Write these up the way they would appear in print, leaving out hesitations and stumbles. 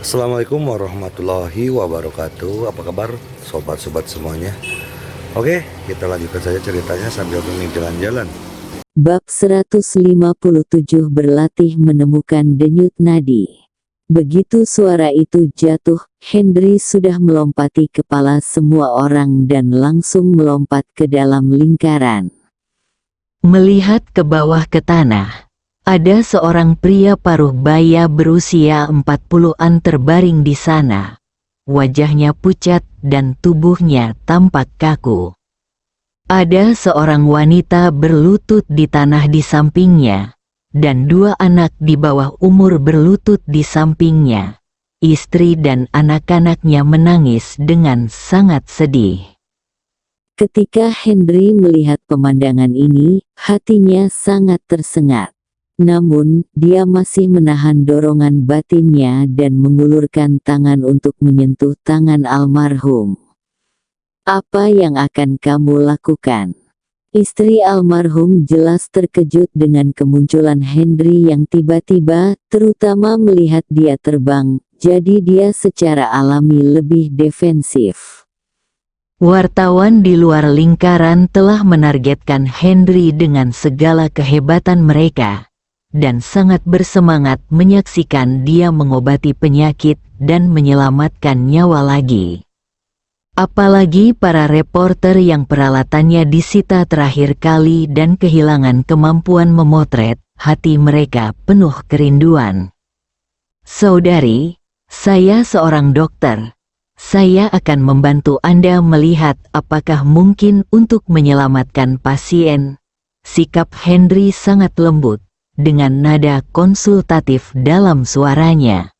Assalamualaikum warahmatullahi wabarakatuh. Apa kabar sobat-sobat semuanya? Oke, kita lanjutkan saja ceritanya sambil mengikuti jalan-jalan. Bab 157 berlatih menemukan denyut nadi. Begitu suara itu jatuh, Henry sudah melompati kepala semua orang dan langsung melompat ke dalam lingkaran. Melihat ke bawah ke tanah, ada seorang pria paruh baya berusia 40-an terbaring di sana. Wajahnya pucat dan tubuhnya tampak kaku. Ada seorang wanita berlutut di tanah di sampingnya, dan dua anak di bawah umur berlutut di sampingnya. Istri dan anak-anaknya menangis dengan sangat sedih. Ketika Henry melihat pemandangan ini, hatinya sangat tersengat. Namun, dia masih menahan dorongan batinnya dan mengulurkan tangan untuk menyentuh tangan almarhum. "Apa yang akan kamu lakukan?" Istri almarhum jelas terkejut dengan kemunculan Henry yang tiba-tiba, terutama melihat dia terbang, jadi dia secara alami lebih defensif. Wartawan di luar lingkaran telah menargetkan Henry dengan segala kehebatan mereka, dan sangat bersemangat menyaksikan dia mengobati penyakit dan menyelamatkan nyawa lagi. Apalagi para reporter yang peralatannya disita terakhir kali dan kehilangan kemampuan memotret, hati mereka penuh kerinduan. "Saudari, saya seorang dokter. Saya akan membantu Anda melihat apakah mungkin untuk menyelamatkan pasien." Sikap Henry sangat lembut, dengan nada konsultatif dalam suaranya.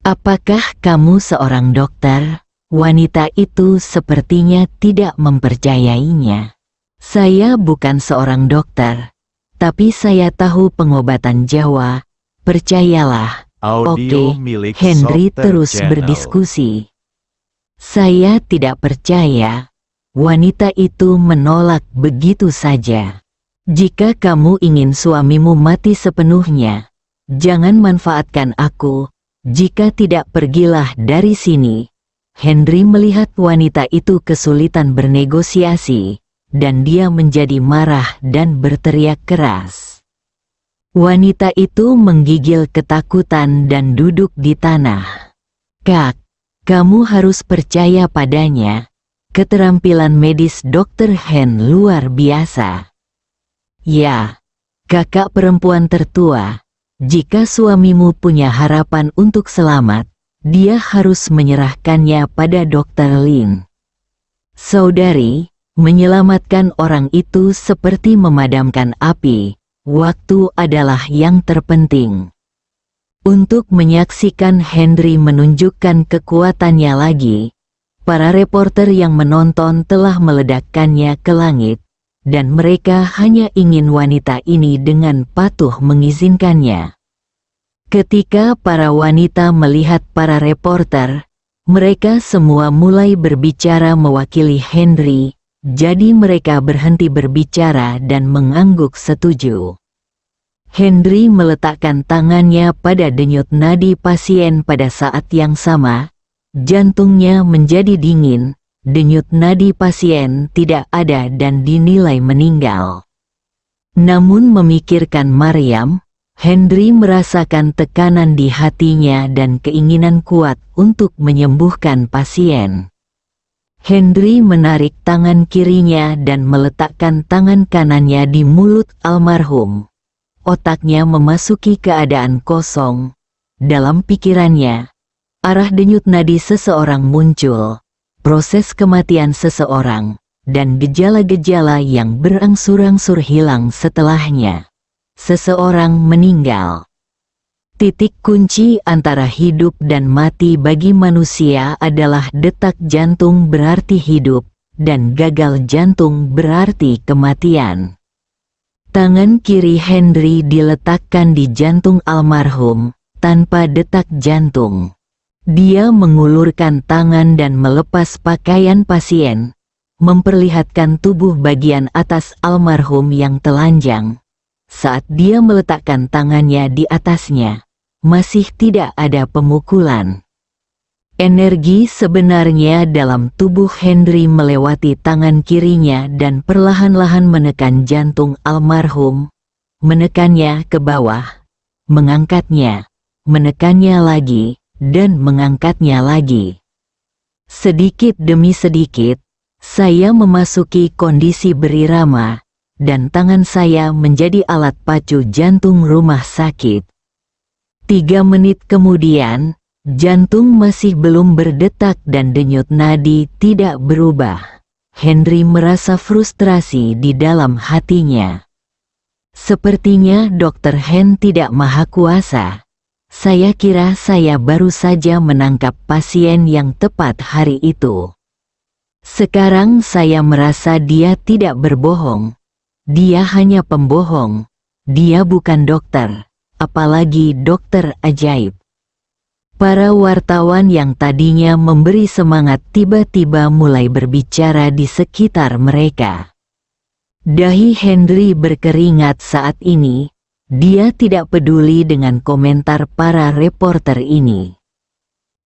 "Apakah kamu seorang dokter?" Wanita itu sepertinya tidak mempercayainya. "Saya bukan seorang dokter, tapi saya tahu pengobatan Jawa. Percayalah." "Oke," Henry terus berdiskusi. "Saya tidak percaya." Wanita itu menolak begitu saja. "Jika kamu ingin suamimu mati sepenuhnya, jangan manfaatkan aku. Jika tidak, pergilah dari sini." Henry melihat wanita itu kesulitan bernegosiasi, dan dia menjadi marah dan berteriak keras. Wanita itu menggigil ketakutan dan duduk di tanah. "Kak, kamu harus percaya padanya. Keterampilan medis Dr. Hen luar biasa." "Ya, kakak perempuan tertua, jika suamimu punya harapan untuk selamat, dia harus menyerahkannya pada Dr. Lin." "Saudari, menyelamatkan orang itu seperti memadamkan api. Waktu adalah yang terpenting." Untuk menyaksikan Henry menunjukkan kekuatannya lagi, para reporter yang menonton telah meledakkannya ke langit, dan mereka hanya ingin wanita ini dengan patuh mengizinkannya. Ketika para wanita melihat para reporter, mereka semua mulai berbicara mewakili Henry, jadi mereka berhenti berbicara dan mengangguk setuju. Henry meletakkan tangannya pada denyut nadi pasien pada saat yang sama. Jantungnya menjadi dingin, denyut nadi pasien tidak ada dan dinilai meninggal. Namun memikirkan Maryam, Henry merasakan tekanan di hatinya dan keinginan kuat untuk menyembuhkan pasien. Henry menarik tangan kirinya dan meletakkan tangan kanannya di mulut almarhum. Otaknya memasuki keadaan kosong. Dalam pikirannya, arah denyut nadi seseorang muncul, proses kematian seseorang, dan gejala-gejala yang berangsur-angsur hilang setelahnya. Seseorang meninggal. Titik kunci antara hidup dan mati bagi manusia adalah detak jantung berarti hidup, dan gagal jantung berarti kematian. Tangan kiri Henry diletakkan di jantung almarhum, tanpa detak jantung. Dia mengulurkan tangan dan melepas pakaian pasien, memperlihatkan tubuh bagian atas almarhum yang telanjang. Saat dia meletakkan tangannya di atasnya, masih tidak ada pemukulan. Energi sebenarnya dalam tubuh Henry melewati tangan kirinya dan perlahan-lahan menekan jantung almarhum, menekannya ke bawah, mengangkatnya, menekannya lagi, dan mengangkatnya lagi. Sedikit demi sedikit, saya memasuki kondisi berirama, dan tangan saya menjadi alat pacu jantung rumah sakit. 3 menit kemudian, jantung masih belum berdetak dan denyut nadi tidak berubah. Henry merasa frustrasi di dalam hatinya. Sepertinya Dr. Hen tidak maha kuasa. Saya kira saya baru saja menangkap pasien yang tepat hari itu. Sekarang saya merasa dia tidak berbohong. Dia hanya pembohong. Dia bukan dokter, apalagi dokter ajaib. Para wartawan yang tadinya memberi semangat tiba-tiba mulai berbicara di sekitar mereka. Dahi Henry berkeringat saat ini. Dia tidak peduli dengan komentar para reporter ini.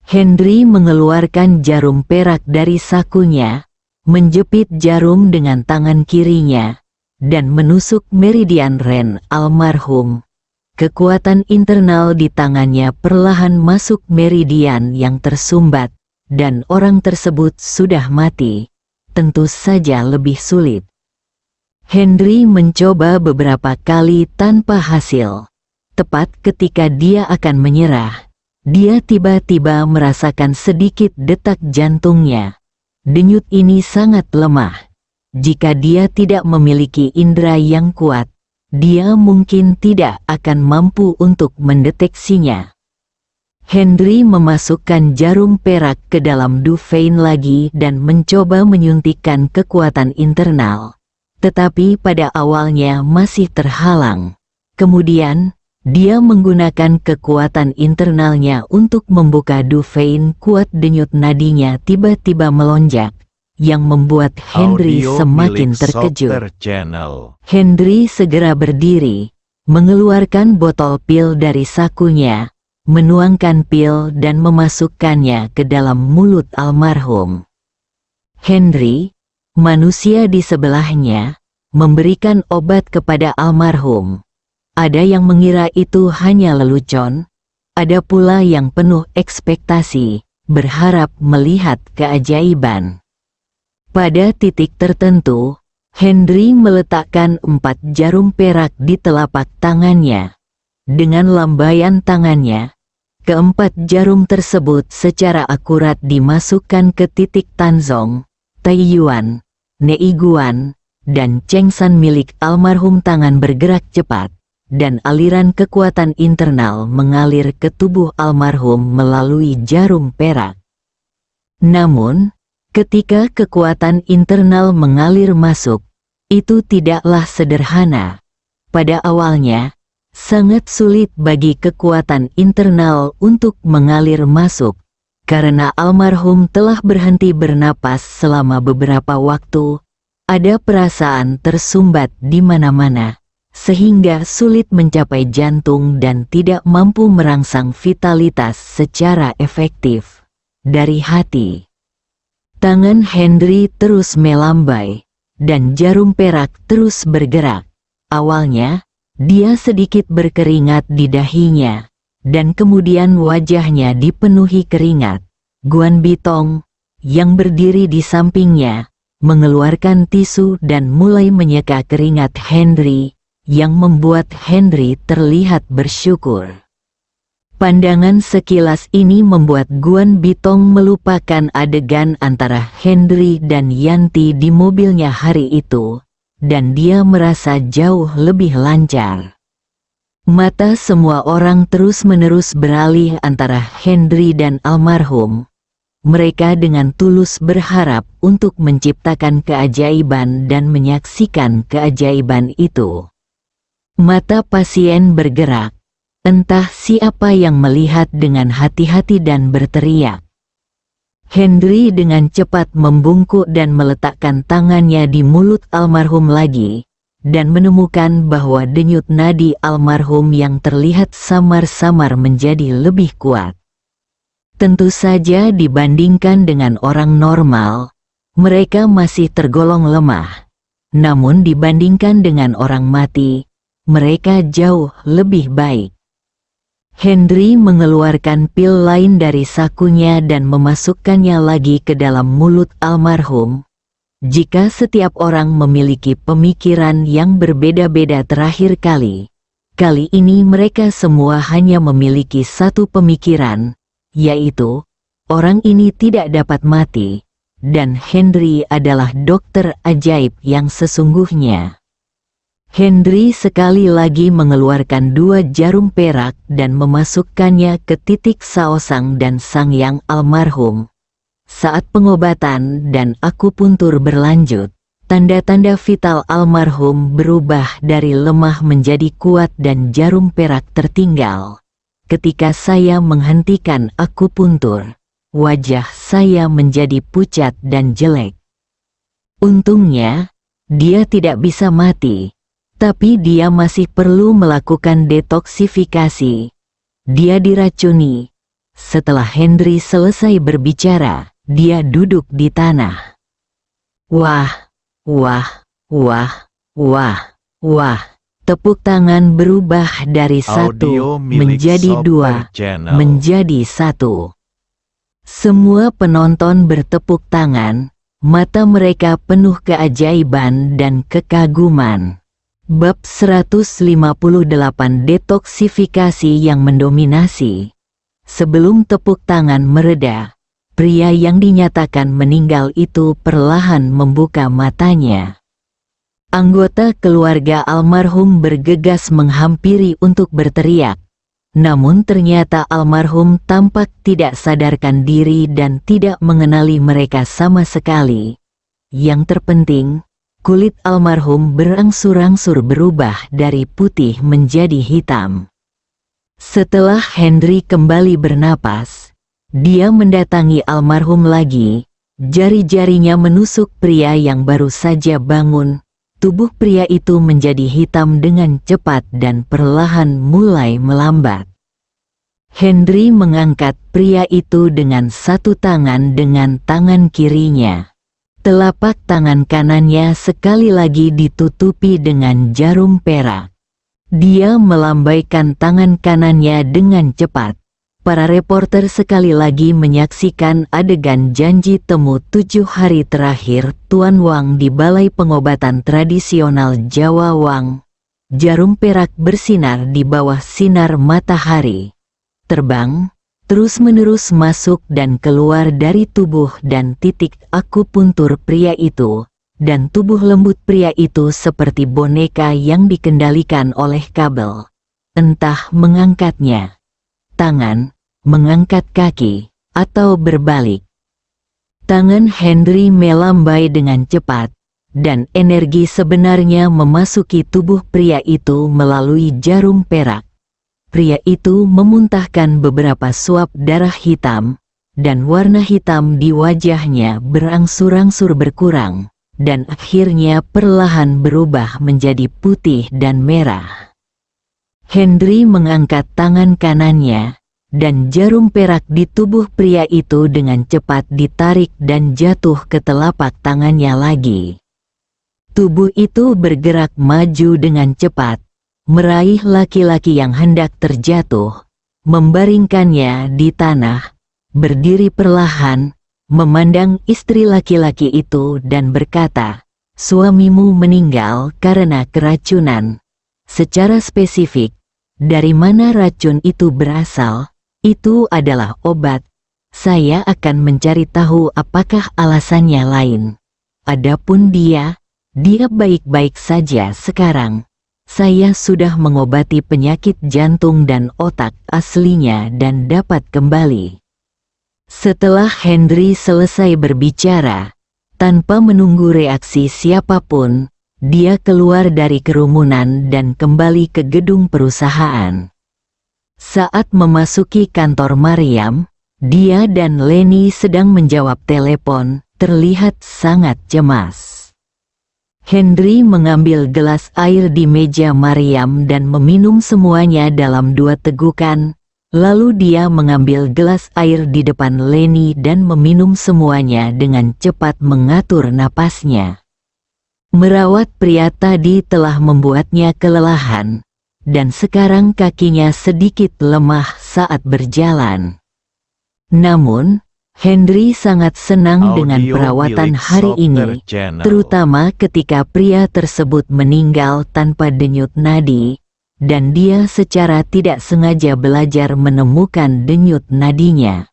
Henry mengeluarkan jarum perak dari sakunya, menjepit jarum dengan tangan kirinya, dan menusuk meridian Ren almarhum. Kekuatan internal di tangannya perlahan masuk meridian yang tersumbat, dan orang tersebut sudah mati. Tentu saja lebih sulit. Henry mencoba beberapa kali tanpa hasil. Tepat ketika dia akan menyerah, dia tiba-tiba merasakan sedikit detak jantungnya. Denyut ini sangat lemah. Jika dia tidak memiliki indera yang kuat, dia mungkin tidak akan mampu untuk mendeteksinya. Henry memasukkan jarum perak ke dalam Dufein lagi dan mencoba menyuntikkan kekuatan internal. Tetapi pada awalnya masih terhalang. Kemudian, dia menggunakan kekuatan internalnya untuk membuka Dufein kuat. Denyut nadinya tiba-tiba melonjak, yang membuat Henry semakin terkejut. Henry segera berdiri, mengeluarkan botol pil dari sakunya, menuangkan pil dan memasukkannya ke dalam mulut almarhum. Henry, manusia di sebelahnya, memberikan obat kepada almarhum. Ada yang mengira itu hanya lelucon, ada pula yang penuh ekspektasi, berharap melihat keajaiban. Pada titik tertentu, Henry meletakkan 4 jarum perak di telapak tangannya. Dengan lambaian tangannya, keempat jarum tersebut secara akurat dimasukkan ke titik Tanzong, Taiyuan, Neiguan, dan Chengsan milik almarhum. Tangan bergerak cepat, dan aliran kekuatan internal mengalir ke tubuh almarhum melalui jarum perak. Namun, ketika kekuatan internal mengalir masuk, itu tidaklah sederhana. Pada awalnya, sangat sulit bagi kekuatan internal untuk mengalir masuk, karena almarhum telah berhenti bernapas selama beberapa waktu. Ada perasaan tersumbat di mana-mana, sehingga sulit mencapai jantung dan tidak mampu merangsang vitalitas secara efektif. Dari hati, tangan Henry terus melambai, dan jarum perak terus bergerak. Awalnya, dia sedikit berkeringat di dahinya, dan kemudian wajahnya dipenuhi keringat. Guan Bitong, yang berdiri di sampingnya, mengeluarkan tisu dan mulai menyeka keringat Henry, yang membuat Henry terlihat bersyukur. Pandangan sekilas ini membuat Guan Bitong melupakan adegan antara Henry dan Yanti di mobilnya hari itu, dan dia merasa jauh lebih lancar. Mata semua orang terus-menerus beralih antara Henry dan almarhum. Mereka dengan tulus berharap untuk menciptakan keajaiban dan menyaksikan keajaiban itu. Mata pasien bergerak. Entah siapa yang melihat dengan hati-hati dan berteriak. Henry dengan cepat membungkuk dan meletakkan tangannya di mulut almarhum lagi, dan menemukan bahwa denyut nadi almarhum yang terlihat samar-samar menjadi lebih kuat. Tentu saja dibandingkan dengan orang normal, mereka masih tergolong lemah. Namun dibandingkan dengan orang mati, mereka jauh lebih baik. Henry mengeluarkan pil lain dari sakunya dan memasukkannya lagi ke dalam mulut almarhum. Jika setiap orang memiliki pemikiran yang berbeda-beda terakhir kali ini mereka semua hanya memiliki satu pemikiran, yaitu, orang ini tidak dapat mati, dan Henry adalah dokter ajaib yang sesungguhnya. Henry sekali lagi mengeluarkan 2 jarum perak dan memasukkannya ke titik saosang dan sangyang almarhum. Saat pengobatan dan akupuntur berlanjut, tanda-tanda vital almarhum berubah dari lemah menjadi kuat dan jarum perak tertinggal. Ketika saya menghentikan akupuntur, wajah saya menjadi pucat dan jelek. Untungnya, dia tidak bisa mati. Tapi dia masih perlu melakukan detoksifikasi. Dia diracuni. Setelah Henry selesai berbicara, dia duduk di tanah. Wah, wah, wah, wah, wah. Tepuk tangan berubah dari 1 menjadi 2, menjadi 1. Semua penonton bertepuk tangan, mata mereka penuh keajaiban dan kekaguman. Bab 158 detoksifikasi yang mendominasi. Sebelum tepuk tangan mereda, pria yang dinyatakan meninggal itu perlahan membuka matanya. Anggota keluarga almarhum bergegas menghampiri untuk berteriak. Namun ternyata almarhum tampak tidak sadarkan diri dan tidak mengenali mereka sama sekali. Yang terpenting, kulit almarhum berangsur-angsur berubah dari putih menjadi hitam. Setelah Henry kembali bernapas, dia mendatangi almarhum lagi. Jari-jarinya menusuk pria yang baru saja bangun. Tubuh pria itu menjadi hitam dengan cepat dan perlahan mulai melambat. Henry mengangkat pria itu dengan satu tangan dengan tangan kirinya. Telapak tangan kanannya sekali lagi ditutupi dengan jarum perak. Dia melambaikan tangan kanannya dengan cepat. Para reporter sekali lagi menyaksikan adegan janji temu 7 hari terakhir Tuan Wang di Balai Pengobatan Tradisional Jawa Wang. Jarum perak bersinar di bawah sinar matahari. Terbang, terus-menerus masuk dan keluar dari tubuh dan titik akupuntur pria itu, dan tubuh lembut pria itu seperti boneka yang dikendalikan oleh kabel. Entah mengangkatnya tangan, mengangkat kaki, atau berbalik. Tangan Henry melambai dengan cepat, dan energi sebenarnya memasuki tubuh pria itu melalui jarum perak. Pria itu memuntahkan beberapa suap darah hitam, dan warna hitam di wajahnya berangsur-angsur berkurang, dan akhirnya perlahan berubah menjadi putih dan merah. Henry mengangkat tangan kanannya, dan jarum perak di tubuh pria itu dengan cepat ditarik dan jatuh ke telapak tangannya lagi. Tubuh itu bergerak maju dengan cepat, meraih laki-laki yang hendak terjatuh, membaringkannya di tanah, berdiri perlahan, memandang istri laki-laki itu dan berkata, "Suamimu meninggal karena keracunan." Secara spesifik, dari mana racun itu berasal? Itu adalah obat. Saya akan mencari tahu apakah alasannya lain. Adapun dia baik-baik saja sekarang. Saya sudah mengobati penyakit jantung dan otak aslinya dan dapat kembali. Setelah Henry selesai berbicara, tanpa menunggu reaksi siapapun, dia keluar dari kerumunan dan kembali ke gedung perusahaan. Saat memasuki kantor Mariam, dia dan Lenny sedang menjawab telepon, terlihat sangat cemas. Henry mengambil gelas air di meja Maryam dan meminum semuanya dalam 2 tegukan. Lalu dia mengambil gelas air di depan Leni dan meminum semuanya dengan cepat mengatur napasnya. Merawat pria tadi telah membuatnya kelelahan, dan sekarang kakinya sedikit lemah saat berjalan. Namun, Henry sangat senang dengan perawatan hari ini, terutama ketika pria tersebut meninggal tanpa denyut nadi, dan dia secara tidak sengaja belajar menemukan denyut nadinya.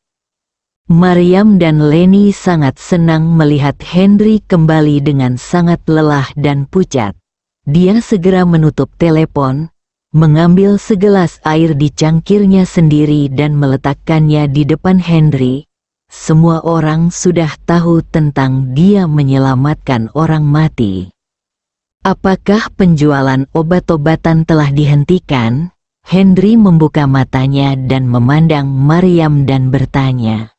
Maryam dan Leni sangat senang melihat Henry kembali dengan sangat lelah dan pucat. Dia segera menutup telepon, mengambil segelas air di cangkirnya sendiri dan meletakkannya di depan Henry. Semua orang sudah tahu tentang dia menyelamatkan orang mati. Apakah penjualan obat-obatan telah dihentikan? Henry membuka matanya dan memandang Maryam dan bertanya.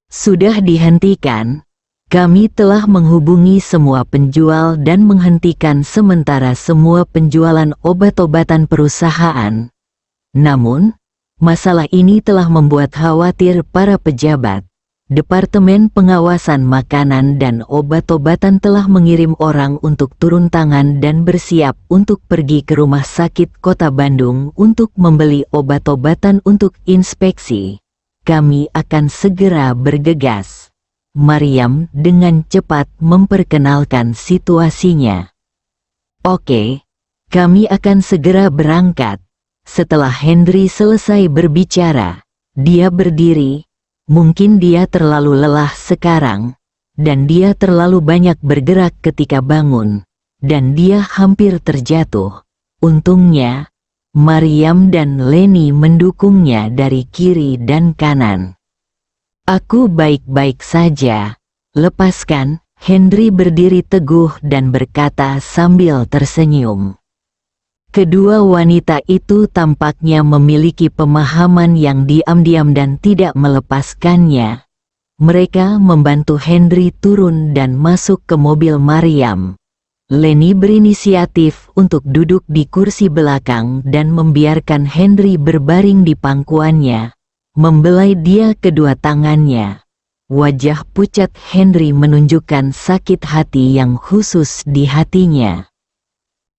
Sudah dihentikan. Kami telah menghubungi semua penjual dan menghentikan sementara semua penjualan obat-obatan perusahaan. Namun, masalah ini telah membuat khawatir para pejabat. Departemen Pengawasan Makanan dan Obat-obatan telah mengirim orang untuk turun tangan dan bersiap untuk pergi ke Rumah Sakit Kota Bandung untuk membeli obat-obatan untuk inspeksi. Kami akan segera bergegas. Maryam dengan cepat memperkenalkan situasinya. Oke, kami akan segera berangkat. Setelah Henry selesai berbicara, dia berdiri. Mungkin dia terlalu lelah sekarang, dan dia terlalu banyak bergerak ketika bangun, dan dia hampir terjatuh. Untungnya, Maryam dan Leni mendukungnya dari kiri dan kanan. Aku baik-baik saja. Lepaskan. Henry berdiri teguh dan berkata sambil tersenyum. Kedua wanita itu tampaknya memiliki pemahaman yang diam-diam dan tidak melepaskannya. Mereka membantu Henry turun dan masuk ke mobil Maryam. Leni berinisiatif untuk duduk di kursi belakang dan membiarkan Henry berbaring di pangkuannya, membelai dia kedua tangannya. Wajah pucat Henry menunjukkan sakit hati yang khusus di hatinya.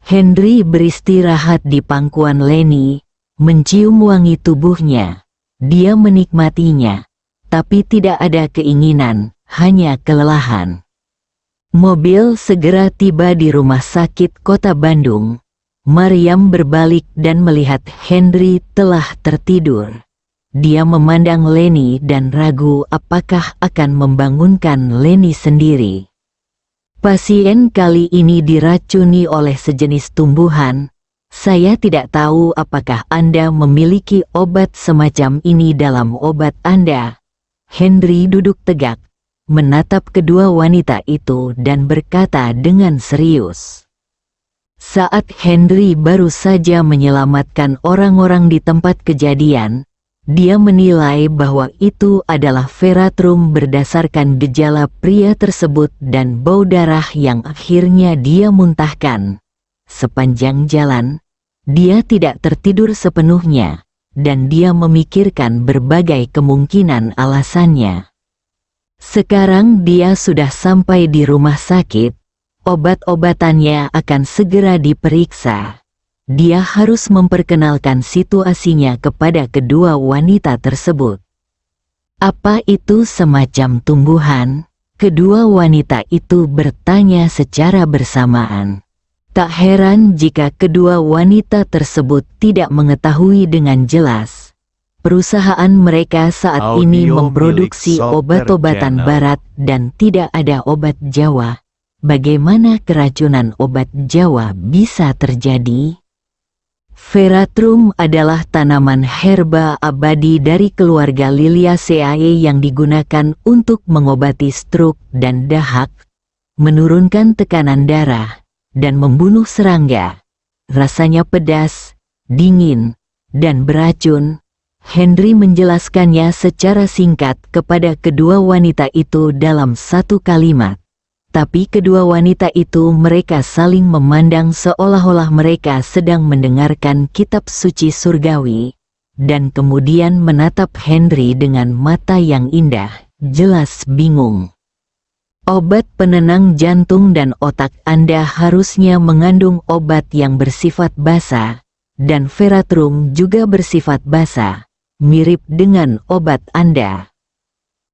Henry beristirahat di pangkuan Leni, mencium wangi tubuhnya. Dia menikmatinya, tapi tidak ada keinginan, hanya kelelahan. Mobil segera tiba di Rumah Sakit Kota Bandung. Maryam berbalik dan melihat Henry telah tertidur. Dia memandang Leni dan ragu apakah akan membangunkan Leni sendiri. Pasien kali ini diracuni oleh sejenis tumbuhan. Saya tidak tahu apakah Anda memiliki obat semacam ini dalam obat Anda. Henry duduk tegak, menatap kedua wanita itu dan berkata dengan serius. Saat Henry baru saja menyelamatkan orang-orang di tempat kejadian, dia menilai bahwa itu adalah veratrum berdasarkan gejala pria tersebut dan bau darah yang akhirnya dia muntahkan. Sepanjang jalan, dia tidak tertidur sepenuhnya, dan dia memikirkan berbagai kemungkinan alasannya. Sekarang dia sudah sampai di rumah sakit, obat-obatannya akan segera diperiksa. Dia harus memperkenalkan situasinya kepada kedua wanita tersebut. Apa itu semacam tumbuhan? Kedua wanita itu bertanya secara bersamaan. Tak heran jika kedua wanita tersebut tidak mengetahui dengan jelas. Perusahaan mereka saat ini memproduksi obat-obatan barat dan tidak ada obat Jawa. Bagaimana keracunan obat Jawa bisa terjadi? Veratrum adalah tanaman herba abadi dari keluarga Liliaceae yang digunakan untuk mengobati stroke dan dahak, menurunkan tekanan darah, dan membunuh serangga. Rasanya pedas, dingin, dan beracun. Henry menjelaskannya secara singkat kepada kedua wanita itu dalam satu kalimat. Tapi kedua wanita itu mereka saling memandang seolah-olah mereka sedang mendengarkan kitab suci surgawi, dan kemudian menatap Henry dengan mata yang indah, jelas bingung. Obat penenang jantung dan otak Anda harusnya mengandung obat yang bersifat basa, dan Veratrum juga bersifat basa, mirip dengan obat Anda.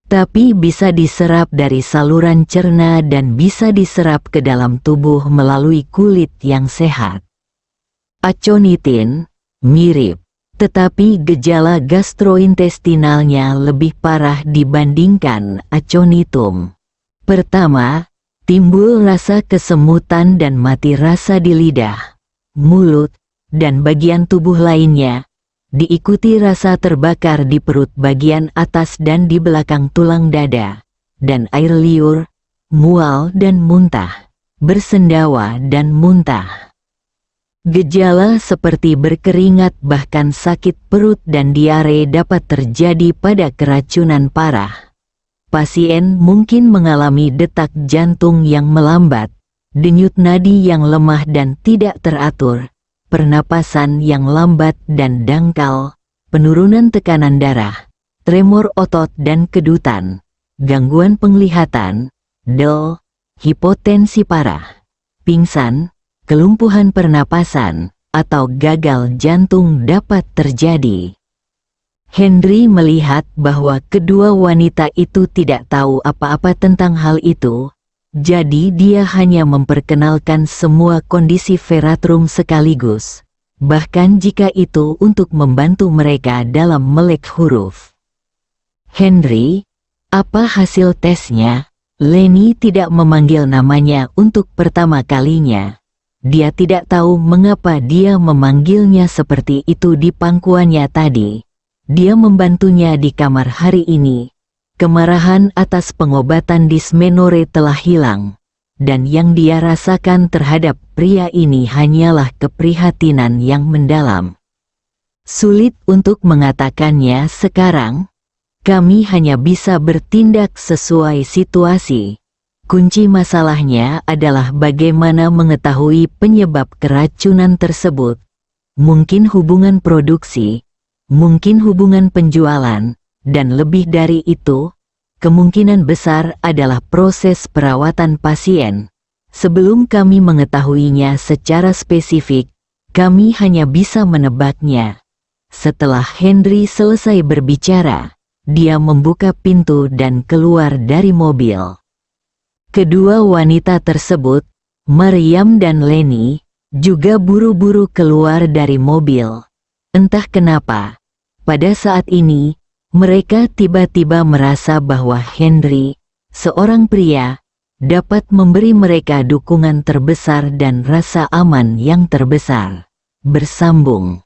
Tapi bisa diserap dari saluran cerna dan bisa diserap ke dalam tubuh melalui kulit yang sehat. Aconitin, mirip, tetapi gejala gastrointestinalnya lebih parah dibandingkan aconitum. Pertama, timbul rasa kesemutan dan mati rasa di lidah, mulut, dan bagian tubuh lainnya, diikuti rasa terbakar di perut bagian atas dan di belakang tulang dada, dan air liur, mual dan muntah, bersendawa dan muntah. Gejala seperti berkeringat bahkan sakit perut dan diare dapat terjadi pada keracunan parah. Pasien mungkin mengalami detak jantung yang melambat, denyut nadi yang lemah dan tidak teratur, pernapasan yang lambat dan dangkal, penurunan tekanan darah, tremor otot dan kedutan, gangguan penglihatan, del, hipotensi parah, pingsan, kelumpuhan pernapasan, atau gagal jantung dapat terjadi. Henry melihat bahwa kedua wanita itu tidak tahu apa-apa tentang hal itu, jadi dia hanya memperkenalkan semua kondisi Veratrum sekaligus, bahkan jika itu untuk membantu mereka dalam melek huruf. Henry, apa hasil tesnya? Lenny tidak memanggil namanya untuk pertama kalinya. Dia tidak tahu mengapa dia memanggilnya seperti itu di pangkuannya tadi. Dia membantunya di kamar hari ini. Kemarahan atas pengobatan dismenore telah hilang, dan yang dia rasakan terhadap pria ini hanyalah keprihatinan yang mendalam. Sulit untuk mengatakannya sekarang. Kami hanya bisa bertindak sesuai situasi. Kunci masalahnya adalah bagaimana mengetahui penyebab keracunan tersebut. Mungkin hubungan produksi, mungkin hubungan penjualan, dan lebih dari itu, kemungkinan besar adalah proses perawatan pasien. Sebelum kami mengetahuinya secara spesifik, kami hanya bisa menebaknya. Setelah Henry selesai berbicara, dia membuka pintu dan keluar dari mobil. Kedua wanita tersebut, Maryam dan Lenny, juga buru-buru keluar dari mobil. Entah kenapa, pada saat ini, mereka tiba-tiba merasa bahwa Henry, seorang pria, dapat memberi mereka dukungan terbesar dan rasa aman yang terbesar. Bersambung.